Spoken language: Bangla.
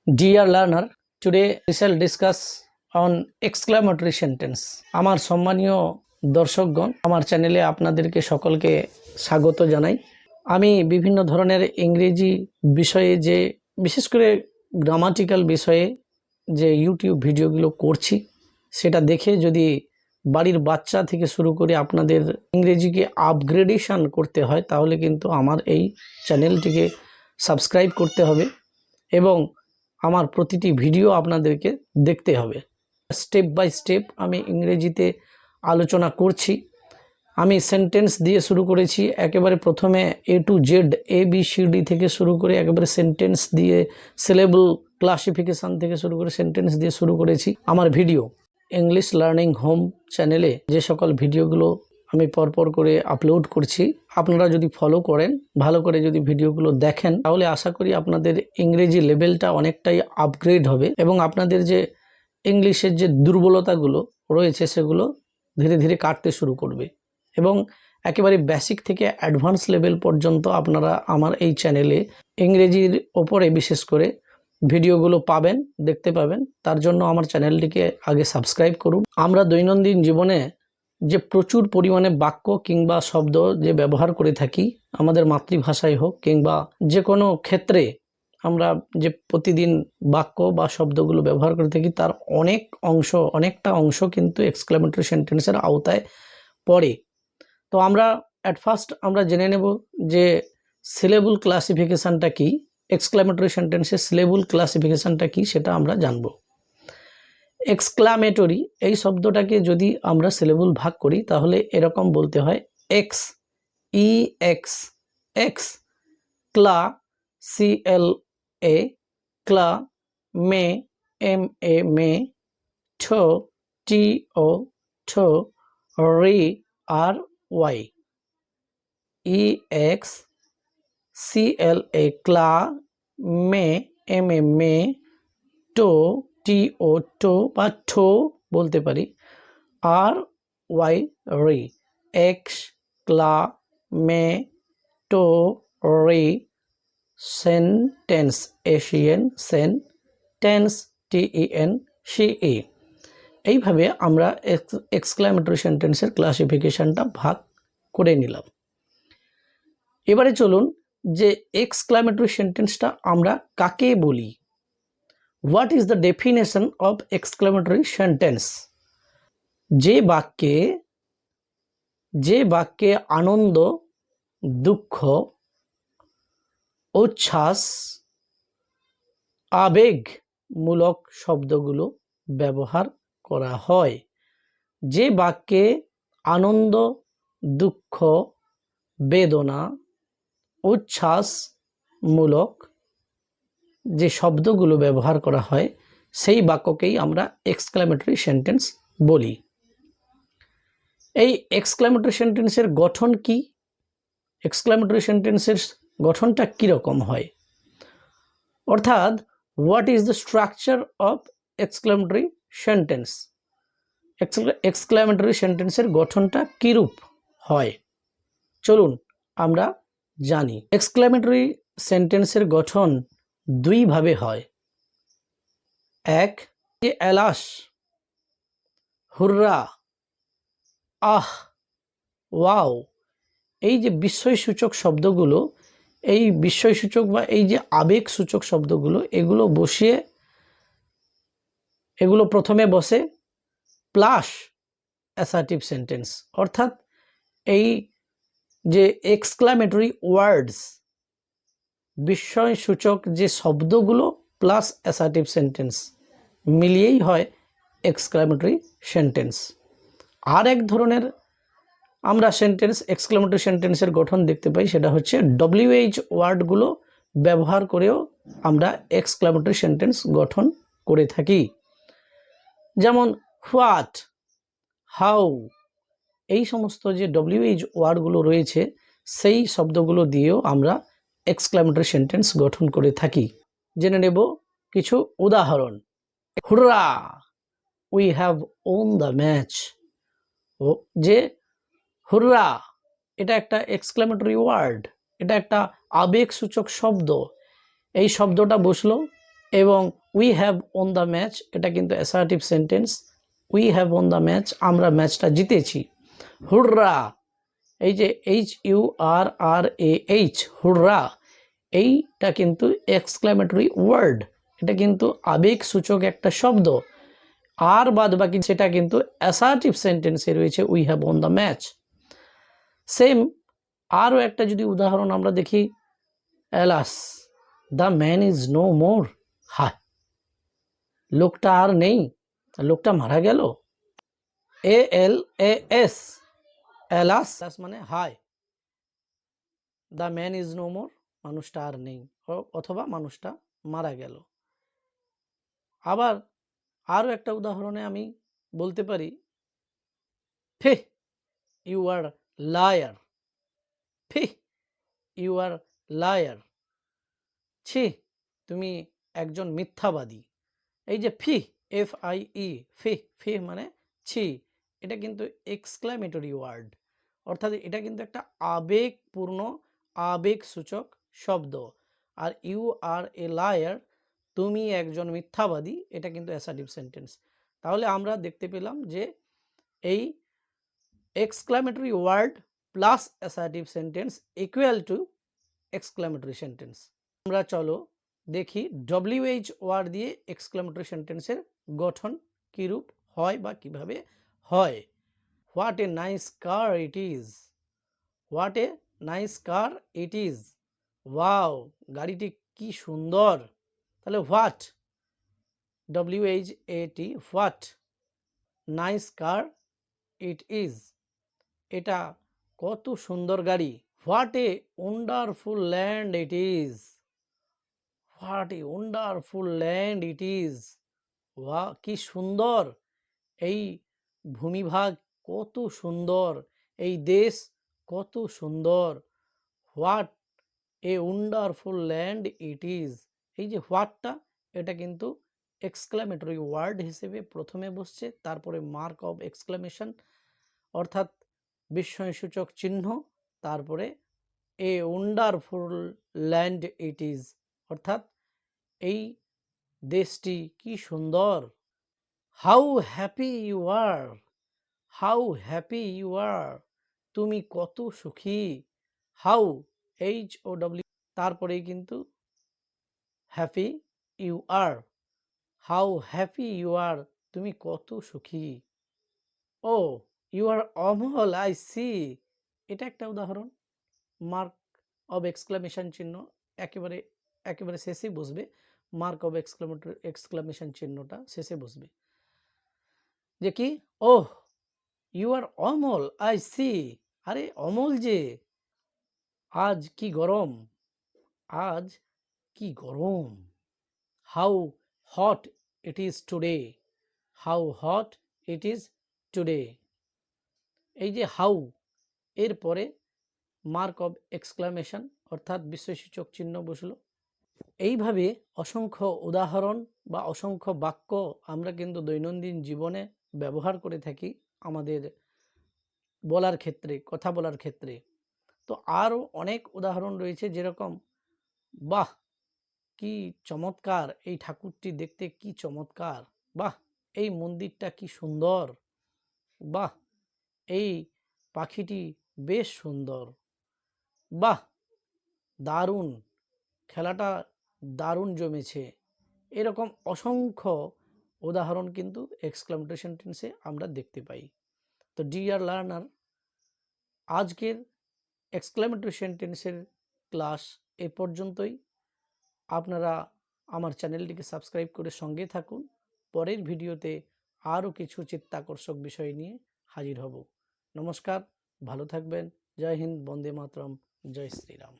Dear learner, today we shall discuss on exclamatory sentence. আমার সম্মানীয় দর্শকগণ, আমার চ্যানেলে আপনাদেরকে সকলকে স্বাগত জানাই। আমি বিভিন্ন ধরনের ইংরেজি বিষয়ে যে বিশেষ করে গ্রামাটিক্যাল বিষয়ে যে ইউটিউব ভিডিওগুলো করছি সেটা দেখে যদি বাড়ির বাচ্চা থেকে শুরু করে আপনাদের ইংরেজিকে আপগ্রেডেশন করতে হয় তাহলে কিন্তু আমার এই চ্যানেলটিকে সাবস্ক্রাইব করতে হবে এবং আমার প্রতিটি ভিডিও আপনাদেরকে দেখতে হবে। স্টেপ বাই স্টেপ আমি ইংরেজিতে আলোচনা করছি। আমি সেন্টেন্স দিয়ে শুরু করেছি, একেবারে প্রথমে A to Z ABCD থেকে শুরু করে একেবারে সেন্টেন্স দিয়ে সিলেবল ক্লাসিফিকেশান থেকে শুরু করে সেন্টেন্স দিয়ে শুরু করেছি। আমার ভিডিও ইংলিশ লার্নিং হোম চ্যানেলে যে সকল ভিডিওগুলো আমি পরপর করে আপলোড করছি, আপনারা যদি ফলো করেন, ভালো করে যদি ভিডিওগুলো দেখেন, তাহলে আশা করি আপনাদের ইংরেজি লেভেলটা অনেকটাই আপগ্রেড হবে এবং আপনাদের যে ইংলিশের যে দুর্বলতাগুলো রয়েছে সেগুলো ধীরে ধীরে কাটতে শুরু করবে এবং একেবারে বেসিক থেকে অ্যাডভান্স লেভেল পর্যন্ত আপনারা আমার এই চ্যানেলে ইংরেজির ওপরে বিশেষ করে ভিডিওগুলো পাবেন, দেখতে পাবেন। তার জন্য আমার চ্যানেলটিকে আগে সাবস্ক্রাইব করুন। আমরা দৈনন্দিন জীবনে যে প্রচুর পরিমাণে বাক্য কিংবা শব্দ যে ব্যবহার করে থাকি, আমাদের মাতৃভাষায় হোক কিংবা যে কোনো ক্ষেত্রে আমরা যে প্রতিদিন বাক্য বা শব্দগুলো ব্যবহার করে থাকি তার অনেকটা অংশ কিন্তু এক্সক্লেমেটরি সেন্টেন্সের আওতায় পড়ে। তো আমরা অ্যাট ফার্স্ট আমরা জেনে নেব যে সিলেবল ক্লাসিফিকেশানটা কি, এক্সক্লেমেটরি সেন্টেন্সের সিলেবল ক্লাসিফিকেশানটা কি সেটা আমরা জানব। এক্সক্লামেটরি এই শব্দটাকে যদি আমরা সিলেবল ভাগ করি তাহলে এরকম বলতে হয় এক্স, ই এক্স, এক্স, ক্লা, সি এল এ, ক্লা, মে, এম এ মে, ঠো, টি ও, ঠো, রি, আর ওয়াই, ই এক্স, সি এল এ ক্লা, মে, এম এ মে, টো, টি ও টো বা ঠো বলতে পারি, আর ওয়াই রি, এক্স, ক্লা, মে, টো, রি, sentence, Asian Sen, tense, TEN সিই। এইভাবে আমরা এক্সক্লামেটরি সেন্টেন্সের ক্লাসিফিকেশনটা ভাগ করে নিলাম। এবারে চলুন যে এক্সক্লামেটরি সেন্টেন্সটা আমরা কাকে বলি। What is the definition of exclamatory sentence? যে বাক্যে আনন্দ, দুঃখ, উচ্ছ্বাস, আবেগমূলক শব্দগুলো ব্যবহার করা হয়। যে বাক্যে আনন্দ, দুঃখ, বেদনা, উচ্ছ্বাসমূলক যে শব্দগুলো ব্যবহার করা হয় সেই বাক্যকেই আমরা এক্সক্লামেটরি সেন্টেন্স বলি। এই এক্সক্লামেটরি সেন্টেন্সের গঠন কি? এক্সক্লামেটরি সেন্টেন্সের গঠনটা কীরকম হয়, অর্থাৎ what is the structure of exclamatory sentence? Exclamatory সেন্টেন্সের গঠনটা কীরূপ হয় চলুন আমরা জানি। এক্সক্লামেটরি সেন্টেন্সের গঠন দুইভাবে হয়। এক, যে এলাস, হুররা, আহ, ওয়াও, এই যে বিস্ময়সূচক শব্দগুলো, এই বিস্ময়সূচক বা এই যে আবেগসূচক শব্দগুলো, এগুলো প্রথমে বসে প্লাস অ্যাসার্টিভ সেন্টেন্স, অর্থাৎ এই যে এক্সক্লামেটরি ওয়ার্ডস, বিস্ময়সূচক যে শব্দগুলো প্লাস অ্যাসার্টিভ সেন্টেন্স মিলিয়েই হয় এক্সক্লামেটরি সেন্টেন্স। আর এক ধরনের আমরা এক্সক্লামেটরি সেন্টেন্সের গঠন দেখতে পাই, সেটা হচ্ছে WH ওয়ার্ডগুলো ব্যবহার করেও আমরা এক্সক্লামেটরি সেন্টেন্স গঠন করে থাকি। যেমন হোয়াট, হাউ, এই সমস্ত যে WH ওয়ার্ডগুলো রয়েছে সেই শব্দগুলো দিয়েও আমরা এক্সক্লামেটরি সেন্টেন্স গঠন করে থাকি। জেনে নেব কিছু উদাহরণ। হুররা, we have won the match. যে হুররা এটা একটা এক্সক্লামেটরি ওয়ার্ড, এটা একটা আবেগসূচক শব্দ। এই শব্দটা বসলো এবং we have won the match, এটা কিন্তু assertive sentence. We have won the match, আমরা ম্যাচটা জিতেছি। হুররা, এই যে HURRAH, হুররা, এইটা কিন্তু এক্সক্লামেটরি ওয়ার্ড, এটা কিন্তু আবেগসূচক একটা শব্দ। আর বাদ বাকি সেটা কিন্তু অ্যাসার্টিভ সেন্টেন্সে রয়েছে we have won the match. Same আরও একটা যদি উদাহরণ আমরা দেখি, alas the man is no more, হায় লোকটা আর নেই, লোকটা মারা গেল। ALAS, অ্যালাস মানে হায়, the man is no more, মানুষটা আর নেই, অথবা মানুষটা মারা গেল। আবার আরও একটা উদাহরণে আমি বলতে পারি, ফে ইউ আর লায়ার, ফে ইউ আর লায়ার, ছি তুমি একজন মিথ্যাবাদী। এই যে FIE, ফি মানে ছি, এটা কিন্তু এক্সক্লামেটরি ওয়ার্ড, অর্থাৎ এটা কিন্তু একটা আবেগপূর্ণ আবেগসূচক শব্দ। Are you R a liar, তুমি একজন মিথ্যাবাদী, এটা কিন্তু অ্যাসার্টিভ সেন্টেন্স। তাহলে আমরা দেখতে পেলাম যে এই exclamatory word plus assertive sentence equal to exclamatory sentence. আমরা চলো দেখি WH ওয়ার্ড দিয়ে এক্সক্লামেটরি সেন্টেন্সের গঠন কীরূপ হয় বা কিভাবে হয়। What a nice car it is, what a nice car it is, wow গাড়িটি কি সুন্দর। তাহলে what, WHAT, what, nice car it is, এটা কত সুন্দর গাড়ি। What a wonderful land it is, what a wonderful land it is, ওয়া কি সুন্দর এই ভূমিভাগ, কত সুন্দর এই দেশ, কত সুন্দর। What a wonderful land it is, এই যে হোয়াটটা, এটা কিন্তু এক্সক্লামেটরি ওয়ার্ড হিসেবে প্রথমে বসছে, তারপরে মার্ক অফ এক্সক্লামেশন অর্থাৎ বিস্ময়সূচক চিহ্ন, তারপরে a wonderful land it is অর্থাৎ এই দেশটি কি সুন্দর। How happy you are, how happy you are, তুমি কত সুখী। হাউ HOW, তারপরেই কিন্তু happy you are, how happy you are, তুমি কত সুখী। Oh you are Amal I see, এটা একটা উদাহরণ। মার্ক অব এক্সক্লামেশন চিহ্ন একেবারে একেবারে শেষে বসবে, মার্ক অব এক্সক্লামেশন চিহ্নটা শেষে বসবে। যে কি, oh you are Amal I see, আরে অমল যে, আজ কি গরম, আজ কি গরম। How hot it is today, how hot it is today, এই যে হাউ এর পরে মার্ক অব এক্সক্লামেশন অর্থাৎ বিস্ময়সূচক চিহ্ন বসলো। এইভাবে অসংখ্য উদাহরণ বা অসংখ্য বাক্য আমরা কিন্তু দৈনন্দিন জীবনে ব্যবহার করে থাকি আমাদের বলার ক্ষেত্রে, কথা বলার ক্ষেত্রে। তো আরও অনেক উদাহরণ রয়েছে, যেরকম বাহ কি চমৎকার, এই ঠাকুরটি দেখতে কি চমৎকার, বাহ এই মন্দিরটা কি সুন্দর, বাহ এই পাখিটি বেশ সুন্দর, বাহ দারুণ খেলাটা দারুণ জমেছে। এরকম অসংখ্য উদাহরণ কিন্তু এক্সক্লামেটরি সেন্টেন্সে আমরা দেখতে পাই। তো ডিয়ার লার্নার, আজকের এক্সক্লামেটরি সেন্টেন্সের ক্লাস এ পর্যন্তই। আপনারা আমার চ্যানেলটিকে সাবস্ক্রাইব করে সঙ্গে থাকুন। পরের ভিডিওতে আরও কিছু চিত্তাকর্ষক বিষয় নিয়ে হাজির হব। নমস্কার, ভালো থাকবেন। জয় হিন্দ, বন্দে মাতরম, জয় শ্রীরাম।